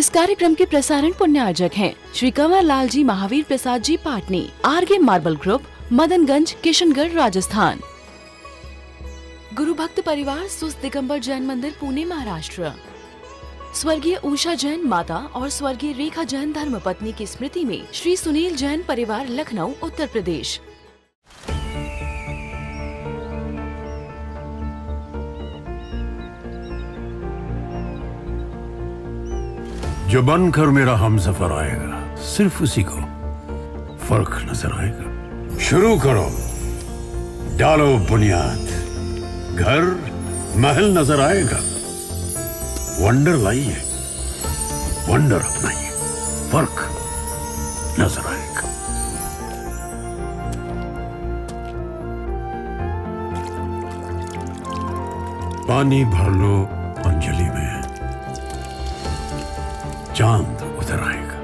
इस कार्यक्रम के प्रसारण पुण्यार्जक हैं Shri Kanwar Lal ji Mahavir Prasad ji Patni, RK marble group, Madanganj, Kishangarh, Rajasthan. गुरु भक्त परिवार सुस्त दिगंबर जैन मंदिर, पुणे, महाराष्ट्र। स्वर्गीय उषा जैन माता और स्वर्गीय रेखा जैन धर्मपत्नी की स्मृति में श्री सुनील जैन परिवार, लखनऊ, उत्तर प्रदेश। जो बनकर मेरा हमसफर आएगा, सिर्फ उसी को फर्क नजर आएगा। शुरू करो, डालो बुनियाद, घर महल नजर आएगा। वंडर लाइए, वंडर अपनाइए, फर्क नजर आएगा। पानी भर लो अंजलि में, चांद उतर आएगा।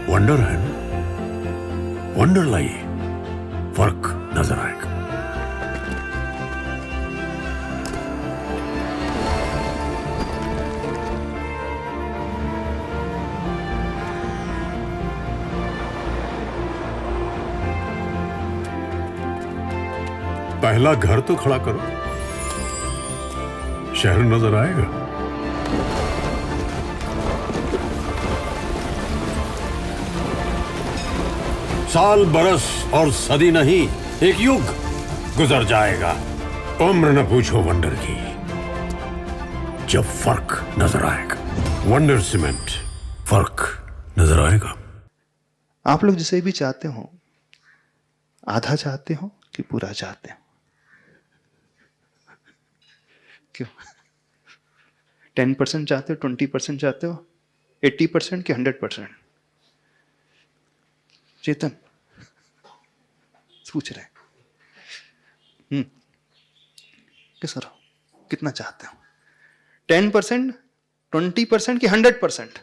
वंडर है ना, वंडर लाइए, फर्क नजर आएगा। पहला घर तो खड़ा करो, शहर नजर आएगा। साल, बरस और सदी नहीं, एक युग गुजर जाएगा। उम्र न पूछो वंडर की, जब फर्क नजर आएगा। वंडर सीमेंट, फर्क नजर आएगा। आप लोग जिसे भी चाहते हो, आधा चाहते हो कि पूरा चाहते हो? क्यों? 10% चाहते हो, 20% चाहते हो, 80% कि 100%? चेतन पूछ रहे किस रहा, कितना चाहते हो? 10%, 20% कि 100%?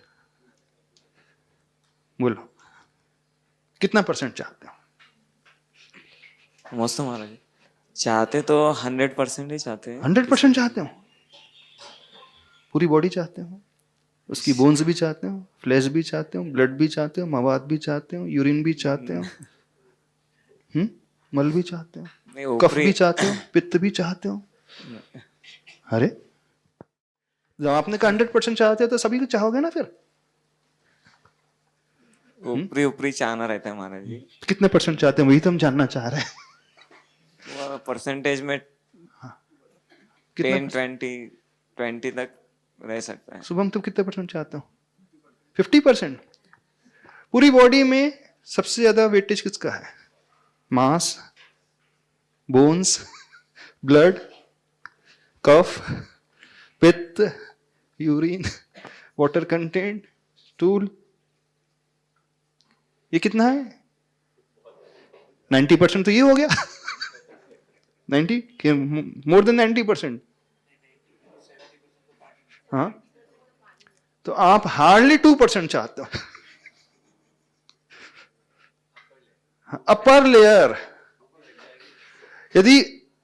बोलो, कितना परसेंट चाहते हो? मस्त महाराज, चाहते तो 100% ही चाहते हैं। 100% चाहते हो? पूरी बॉडी चाहते हो? उसकी बोन्स भी चाहते हो, फ्लैश भी चाहते हो, ब्लड भी चाहते हो, मवाद भी चाहते हो, यूरिन भी चाहते हो, मल भी चाहते हो, कफ भी चाहते हो, पित्त भी चाहते हो? अरे जब आपने कहा 100% चाहते हो तो सभी को चाहोगे ना फिर? ऊपरी ऊपरी चाहना रहता है महाराज जी। कितने परसेंट चाहते हैं वही तो हम जानना चाह रहे हैं। परसेंटेज में 10, 20 तक रह सकता है। शुभम तुम कितने परसेंट चाहते हो? 50%? पूरी बॉडी में सबसे ज्यादा वेटेज किसका है? मांस, बोन्स, ब्लड, कफ, पित्त, यूरिन, वाटर कंटेंट, स्टूल। ये कितना है? 90% तो ये हो गया। 90 मोर देन 90%। हाँ, तो आप हार्डली 2% चाहते हो। अपर लेयर, यदि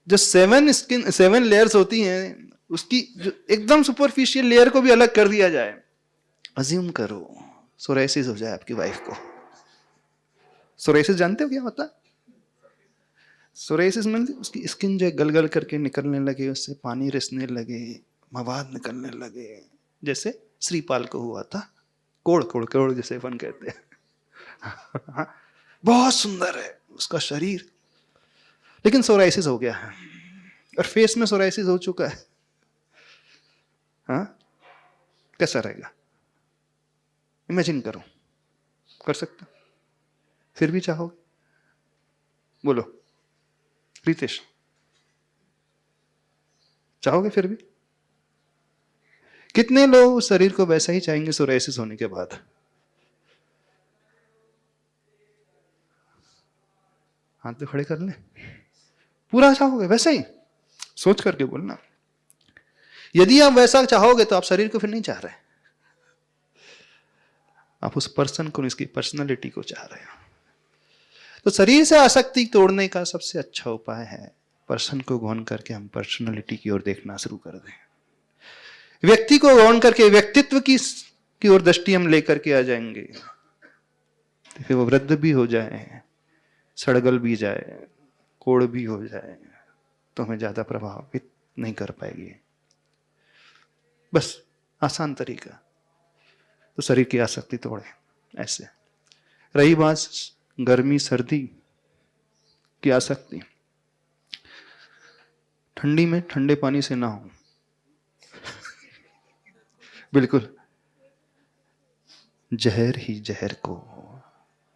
जो 7 लेयर्स होती हैं, उसकी जो एकदम सुपरफिशियल लेयर को भी अलग कर दिया जाए, अज्यूम करो सोराइसिस हो जाए आपकी वाइफ को। सोराइसिस जानते हो क्या होता है? सोराइसिस मतलब उसकी स्किन जो गल गल करके निकलने लगे, उससे पानी रिसने लगे, मवाद निकलने लगे, जैसे श्रीपाल को हुआ था। कोड़ कोड़ कोड़ जैसे अपन कहते हैं। बहुत सुंदर है उसका शरीर, लेकिन सोराइसिस हो गया है और फेस में सोराइसिस हो चुका है। हाँ, कैसा रहेगा? इमेजिन करो, कर सकते? फिर भी चाहोगे? बोलो रितेश, चाहोगे फिर भी? कितने लोग उस शरीर को वैसा ही चाहेंगे सोराइसिस होने के बाद? हाथ तो खड़े कर ले। पूरा चाहोगे वैसा ही? सोच करके बोलना। यदि आप वैसा चाहोगे तो आप शरीर को फिर नहीं चाह रहे, आप उस पर्सन को, इसकी पर्सनालिटी को चाह रहे हो। तो शरीर से आसक्ति तोड़ने का सबसे अच्छा उपाय है पर्सन को गौन करके हम पर्सनैलिटी की ओर देखना शुरू कर दें, व्यक्ति को गौन करके व्यक्तित्व की ओर दृष्टि हम लेकर के आ जाएंगे, तो फिर वो वृद्ध भी हो जाए, सड़गल भी जाए, कोड़ भी हो जाए, तो हमें ज्यादा प्रभावित नहीं कर पाएगी। बस आसान तरीका, तो शरीर की आसक्ति तोड़े। ऐसे रही बात गर्मी सर्दी की आसक्ति, ठंडी में ठंडे पानी से ना हो, बिल्कुल जहर ही जहर को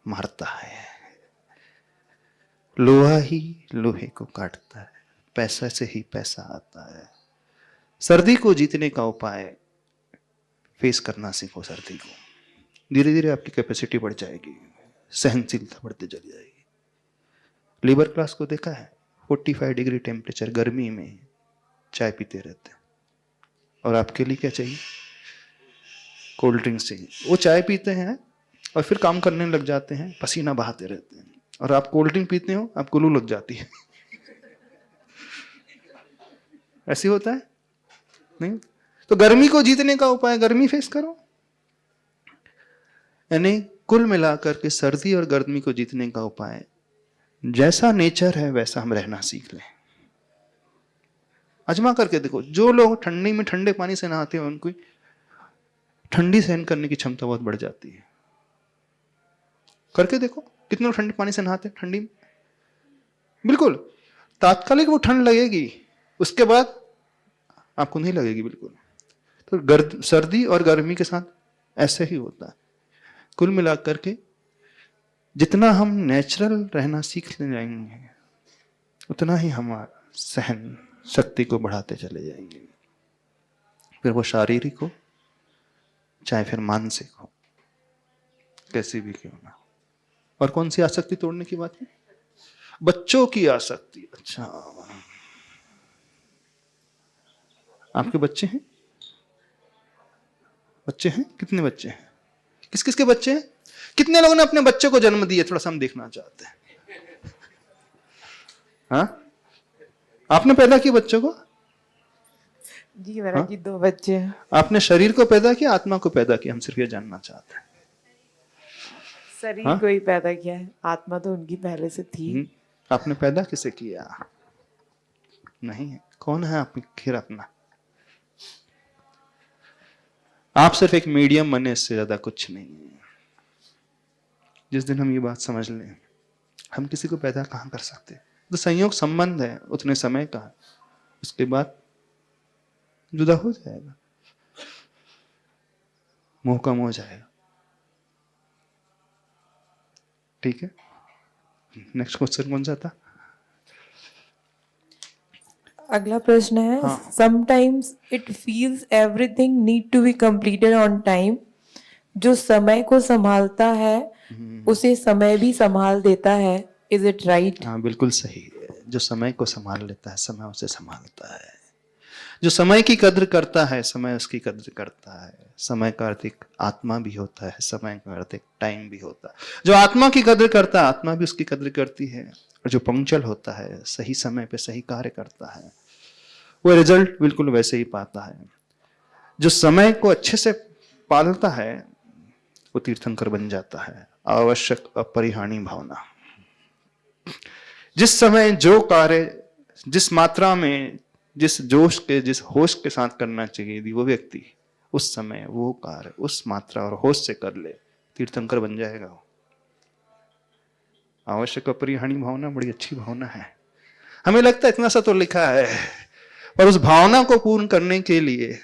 मारता है, लोहा ही लोहे को काटता है, पैसा से ही पैसा आता है। सर्दी को जीतने का उपाय, फेस करना सीखो सर्दी को, धीरे धीरे आपकी कैपेसिटी बढ़ जाएगी, सहनशीलता बढ़ती चली जाएगी। लेबर क्लास को देखा है, 45 डिग्री टेम्परेचर गर्मी में चाय पीते रहते हैं, और आपके लिए क्या चाहिए? कोल्ड ड्रिंक्स चाहिए। वो चाय पीते हैं और फिर काम करने लग जाते हैं, पसीना बहाते रहते हैं, और आप कोल्ड ड्रिंक पीते हो, आपको लू लग जाती है। ऐसे होता है नहीं? तो गर्मी को जीतने का उपाय, गर्मी फेस करो। यानी कुल मिलाकर के सर्दी और गर्मी को जीतने का उपाय, जैसा नेचर है वैसा हम रहना सीख लें। आजमा करके देखो, जो लोग ठंडी में ठंडे पानी से नहाते हैं उनको ठंडी सहन करने की क्षमता बहुत बढ़ जाती है। करके देखो, कितने लोग ठंडे पानी से नहाते हैं ठंडी में, बिल्कुल तात्कालिक वो ठंड लगेगी, उसके बाद आपको नहीं लगेगी बिल्कुल। तो सर्दी और गर्मी के साथ ऐसे ही होता है। कुल मिलाकर के जितना हम नेचुरल रहना सीख ले जाएंगे, उतना ही हमारा सहन शक्ति को बढ़ाते चले जाएंगे, फिर वो शारीरिक हो चाहे फिर मानसिक हो, कैसी भी क्यों ना। और कौन सी आसक्ति तोड़ने की बात है? बच्चों की आसक्ति। अच्छा, आपके बच्चे हैं? बच्चे हैं? कितने बच्चे हैं? किस किस के बच्चे हैं? कितने लोगों ने अपने बच्चे को जन्म दिए? थोड़ा सा हम देखना चाहते हैं। हाँ, आपने पैदा किया बच्चों को? जी महाराज जी, 2 बच्चे हैं। आपने शरीर को पैदा किया, आत्मा को पैदा किया? हम सिर्फ ये जानना चाहते हैं। शरीर को ही पैदा किया है, आत्मा तो उनकी पहले से थी। आपने पैदा किसे किया? नहीं है। कौन है आप फिर अपना? आप सिर्फ एक मीडियम बने, इससे ज्यादा कुछ नहीं है। जिस दिन हम ये बात समझ लें, हम किसी को पैदा कहाँ कर सकते? तो संयोग संबंध है, उतने समय का, उसके बाद जुदा हो जाएगा, मोह कम हो जाएगा। ठीक है, नेक्स्ट क्वेश्चन कौन सा था? अगला प्रश्न है, sometimes it feels everything need to be completed on time. जो समय को संभालता है उसे समय भी संभाल देता है। Is it right? हाँ, बिल्कुल सही है। जो समय को संभाल लेता है, समय उसे संभालता है। जो समय की कद्र करता है, समय उसकी कद्र करता है। समय का अर्थ एक आत्मा भी होता है, समय का अर्थ एक टाइम भी होता है। जो आत्मा की कद्र करता है, आत्मा भी उसकी कद्र करती है। और जो पंक्चुअल होता है, सही समय पे सही कार्य करता है, वो रिजल्ट बिल्कुल वैसे ही पाता है। जो समय को अच्छे से पालता है, वो तीर्थंकर बन जाता है। आवश्यक अपरिहानी भावना। जिस समय जो कार्य, जिस मात्रा में, जिस जोश के, जिस होश के साथ करना चाहिए थी, वो व्यक्ति उस समय वो कार्य उस मात्रा और होश से कर ले, तीर्थंकर बन जाएगा वो। आवश्यक अपरिहानी भावना बड़ी अच्छी भावना है। हमें लगता है इतना सा तो लिखा है, पर उस भावना को पूर्ण करने के लिए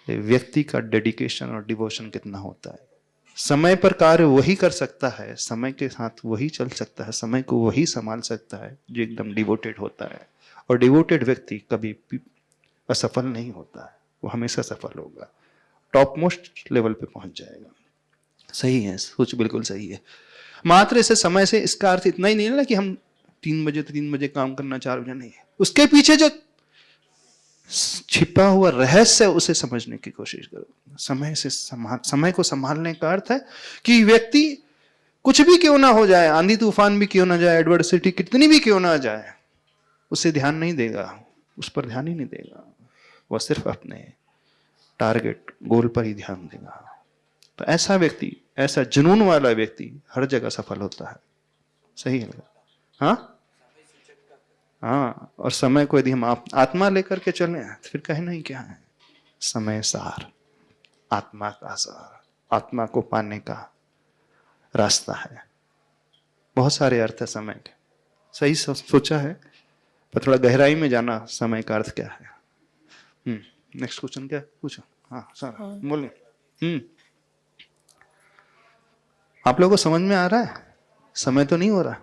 व्यक्ति का डेडिकेशन और डिवोशन कितना होता है। समय पर कार्य वही कर सकता है, समय के साथ वही चल सकता है, समय को वही संभाल सकता है जो एकदम डिवोटेड होता है। और डिवोटेड व्यक्ति कभी असफल नहीं होता है, वो हमेशा सफल होगा, टॉप मोस्ट लेवल पे पहुंच जाएगा। सही है, सोच बिल्कुल सही है। मात्र इसे समय से इसका अर्थ इतना ही नहीं है ना कि हम 3 बजे काम करना, 4 बजे नहीं है। उसके पीछे जो छिपा हुआ रहस्य है उसे समझने की कोशिश करो। समय को संभालने का अर्थ है कि व्यक्ति कुछ भी क्यों ना हो जाए, आंधी तूफान भी क्यों ना जाए, एडवर्सिटी कितनी भी क्यों ना जाए, उसे ध्यान नहीं देगा, उस पर ध्यान ही नहीं देगा, वह सिर्फ अपने टारगेट गोल पर ही ध्यान देगा। तो ऐसा व्यक्ति, ऐसा जुनून वाला व्यक्ति हर जगह सफल होता है। सही है? हाँ हाँ। और समय को यदि हम आत्मा लेकर के चले तो फिर कहना ही क्या है? समय सार, आत्मा का सार, आत्मा को पाने का रास्ता है। बहुत सारे अर्थ है समय के। सही सोचा है, पर थोड़ा गहराई में जाना समय का अर्थ क्या है। नेक्स्ट क्वेश्चन क्या पूछो? हाँ सर बोलिए। आप लोगों को समझ में आ रहा है? समय तो नहीं हो रहा,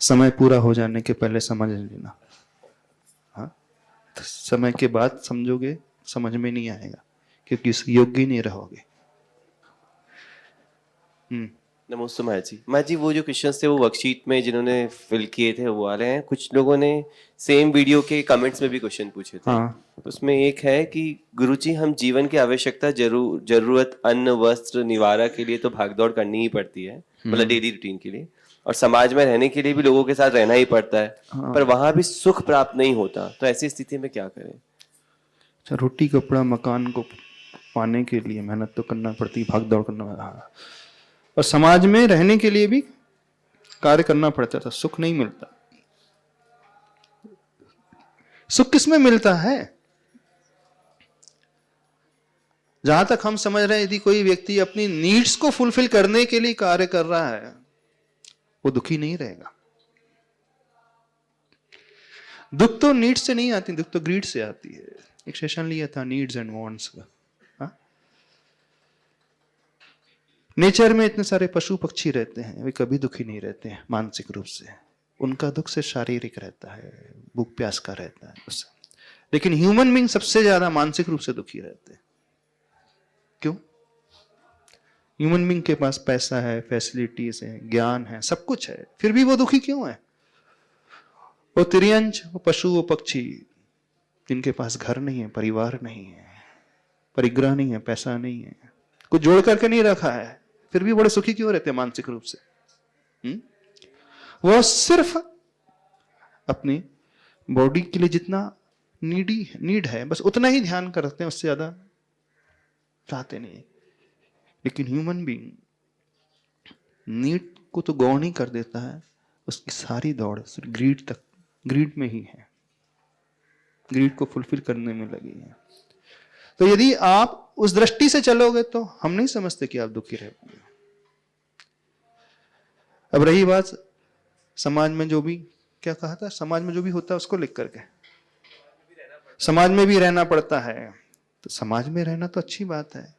समय पूरा हो जाने के पहले समझ लेना। हाँ, तो समय के बाद समझोगे, समझ में नहीं आएगा, क्योंकि इस योग्य ही नहीं रहोगे। नमस्ते माया जी। माया जी, वो जो क्वेश्चंस थे वो वर्कशीट में जिन्होंने फिल किए थे वो आ रहे हैं। कुछ लोगों ने सेम वीडियो के कमेंट्स में भी क्वेश्चन पूछे थे। हाँ। उसमें एक है कि गुरुजी, हम जीवन की आवश्यकता जरूरत अन्न वस्त्र निवारा के लिए तो भागदौड़ करनी ही पड़ती है, मतलब डेली रूटीन के लिए, और समाज में रहने के लिए भी लोगों के साथ रहना ही पड़ता है। पर वहां भी सुख प्राप्त नहीं होता, तो ऐसी स्थिति में क्या करें? अच्छा, रोटी कपड़ा मकान को पाने के लिए मेहनत तो करना पड़ती, भाग दौड़ करना। हाँ। और समाज में रहने के लिए भी कार्य करना पड़ता था, सुख नहीं मिलता। सुख किसमें मिलता है? जहां तक हम समझ रहे हैं, यदि कोई व्यक्ति अपनी नीड्स को फुलफिल करने के लिए कार्य कर रहा है, वो दुखी नहीं रहेगा। दुख तो नीड्स से नहीं आती, दुख तो ग्रीड से आती है। एक सेशन लिया था नीड्स एंड वांट्स का। नेचर में इतने सारे पशु पक्षी रहते हैं, वे कभी दुखी नहीं रहते हैं मानसिक रूप से। उनका दुख से शारीरिक रहता है, भूख प्यास का रहता है उससे। लेकिन ह्यूमन बीइंग सबसे ज्यादा मानसिक रूप से दुखी रहते हैं। क्यों? ह्यूमन बीइंग के पास पैसा है, फैसिलिटीज है, ज्ञान है, सब कुछ है, फिर भी वो दुखी क्यों है? वो तिर्यंच, वो पशु, वो पक्षी जिनके पास घर नहीं है, परिवार नहीं है, परिग्रह नहीं है, पैसा नहीं है, कुछ जोड़ करके नहीं रखा है, फिर भी बड़े सुखी क्यों रहते हैं मानसिक रूप से? वो सिर्फ अपनी बॉडी के लिए जितना नीड है बस उतना ही ध्यान करते हैं, उससे ज्यादा चाहते नहीं। लेकिन ह्यूमन बीइंग नीड को तो गौण ही कर देता है, उसकी सारी दौड़ सिर्फ ग्रीड में ही है, ग्रीड को फुलफिल करने में लगी है। तो यदि आप उस दृष्टि से चलोगे तो हम नहीं समझते कि आप दुखी रहोगे। अब रही बात समाज में जो भी, क्या कहा था, समाज में जो भी होता है उसको लिख करके, समाज में भी रहना पड़ता है। तो समाज में रहना तो अच्छी बात है,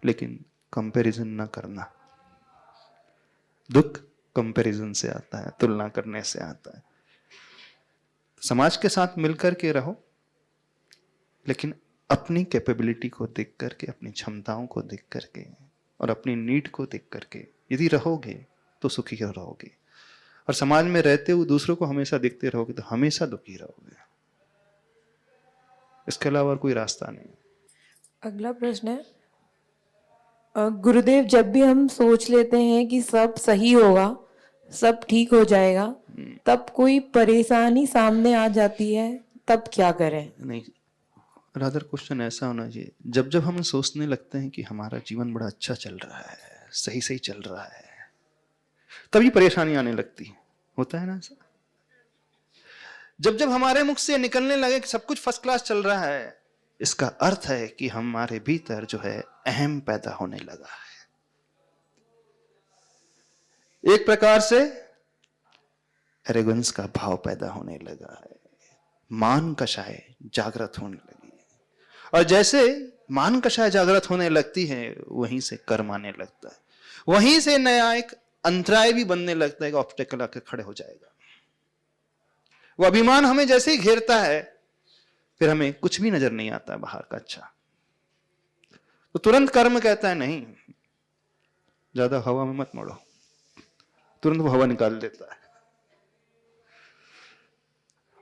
लेकिन कंपैरिजन ना करना। दुख कंपैरिजन से आता है, तुलना करने से आता है। समाज के साथ मिलकर के रहो, लेकिन अपनी कैपेबिलिटी को देख करके, अपनी क्षमताओं को देख करके और अपनी नीड को देख करके यदि रहोगे तो सुखी रहोगे। और समाज में रहते हुए दूसरों को हमेशा देखते रहोगे तो हमेशा दुखी रहोगे। इसके अलावा और कोई रास्ता नहीं। अगला प्रश्न है, गुरुदेव, जब भी हम सोच लेते हैं कि सब सही होगा, सब ठीक हो जाएगा, तब कोई परेशानी सामने आ जाती है, तब क्या करें? नहीं, रादर क्वेश्चन ऐसा होना चाहिए, जब जब हम सोचने लगते हैं कि हमारा जीवन बड़ा अच्छा चल रहा है, सही सही चल रहा है, तभी परेशानी आने लगती है। होता है ना ऐसा? जब जब हमारे मुख से निकलने लगे कि सब कुछ फर्स्ट क्लास चल रहा है, इसका अर्थ है कि हमारे भीतर जो है अहम पैदा होने लगा है। एक प्रकार से एरोगेंस का भाव पैदा होने लगा है, मान कषाय जागृत होने लगी है। और जैसे मान कषाय जागृत होने लगती है, वहीं से कर्म आने लगता है, वहीं से नया एक अंतराय भी बनने लगता है, एक ऑब्स्टेकल आकर खड़े हो जाएगा। वो अभिमान हमें जैसे ही घेरता है, फिर हमें कुछ भी नजर नहीं आता बाहर का अच्छा। तो तुरंत कर्म कहता है नहीं, ज्यादा हवा में मत मोड़ो, तुरंत वो हवा निकाल देता है।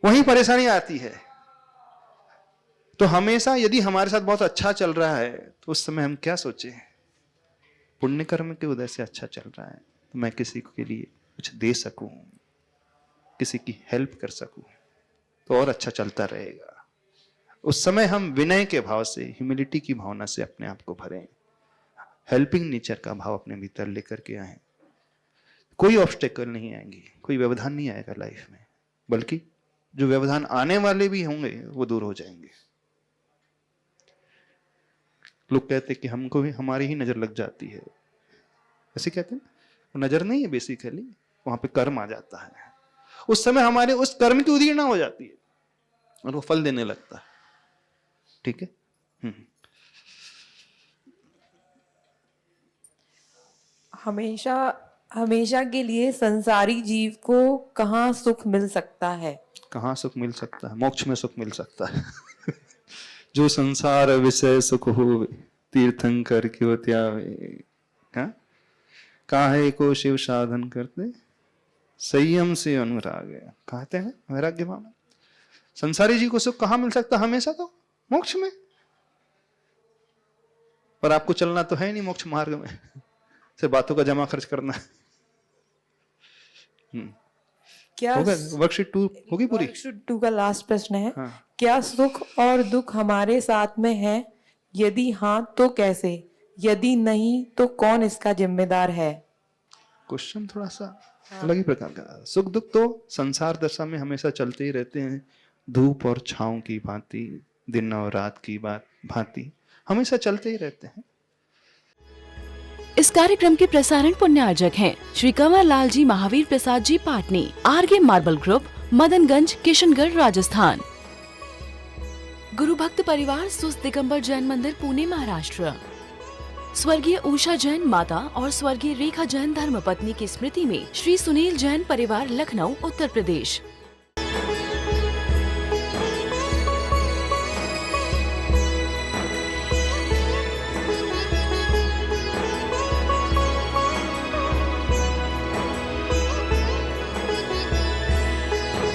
वहीं परेशानी आती है। तो हमेशा यदि हमारे साथ बहुत अच्छा चल रहा है, तो उस समय हम क्या सोचें? पुण्य कर्म के उदय से अच्छा चल रहा है तो मैं किसी के लिए कुछ दे सकूं, किसी की हेल्प कर सकूं तो और अच्छा चलता रहेगा। उस समय हम विनय के भाव से, ह्यूमिलिटी की भावना से अपने आप को भरें, हेल्पिंग नेचर का भाव अपने भीतर लेकर के आए। कोई ऑब्स्टेकल नहीं आएंगे, कोई व्यवधान नहीं आएगा लाइफ में, बल्कि जो व्यवधान आने वाले भी होंगे वो दूर हो जाएंगे। लोग कहते कि हमको भी हमारी ही नजर लग जाती है, ऐसे कहते हैं। नजर नहीं है, बेसिकली वहां पे कर्म आ जाता है। उस समय हमारे उस कर्म की उदीर्णा हो जाती है और वो फल देने लगता है। ठीक है। हमेशा हमेशा के लिए संसारी जीव को कहाँ सुख मिल सकता है? कहाँ सुख मिल सकता है? मोक्ष में सुख मिल सकता है। जो संसार विषय सुख हो, तीर्थंकर क्यों त्यावे, काहे को शिव साधन करते, संयम से अनुराग है, कहते हैं वैराग्य भावना। संसारी जी को सुख कहाँ मिल सकता? हमेशा तो मोक्ष में। पर आपको चलना तो है नहीं मोक्ष मार्ग में, सिर्फ बातों का जमा खर्च करना है। क्या वर्कशीट 2 होगी पूरी? वर्कशीट 2 का लास्ट प्रश्न है। हाँ। क्या सुख और दुख हमारे साथ में है? यदि हाँ तो कैसे? यदि नहीं तो कौन इसका जिम्मेदार है? क्वेश्चन थोड़ा सा अलग ही प्रकार का। सुख दुख तो संसार दशा में हमेशा चलते ही रहते हैं, धूप और छांव की भांति, दिन और रात की भांति हमेशा चलते ही रहते हैं। इस कार्यक्रम के प्रसारण पुण्यार्जक हैं श्री कंवर लाल जी महावीर प्रसाद जी पाटनी, आरगे मार्बल ग्रुप, मदनगंज, किशनगढ़, राजस्थान। गुरु भक्त परिवार सुस्त दिगंबर जैन मंदिर, पुणे, महाराष्ट्र। स्वर्गीय उषा जैन माता और स्वर्गीय रेखा जैन धर्मपत्नी की स्मृति में श्री सुनील जैन परिवार, लखनऊ, उत्तर प्रदेश।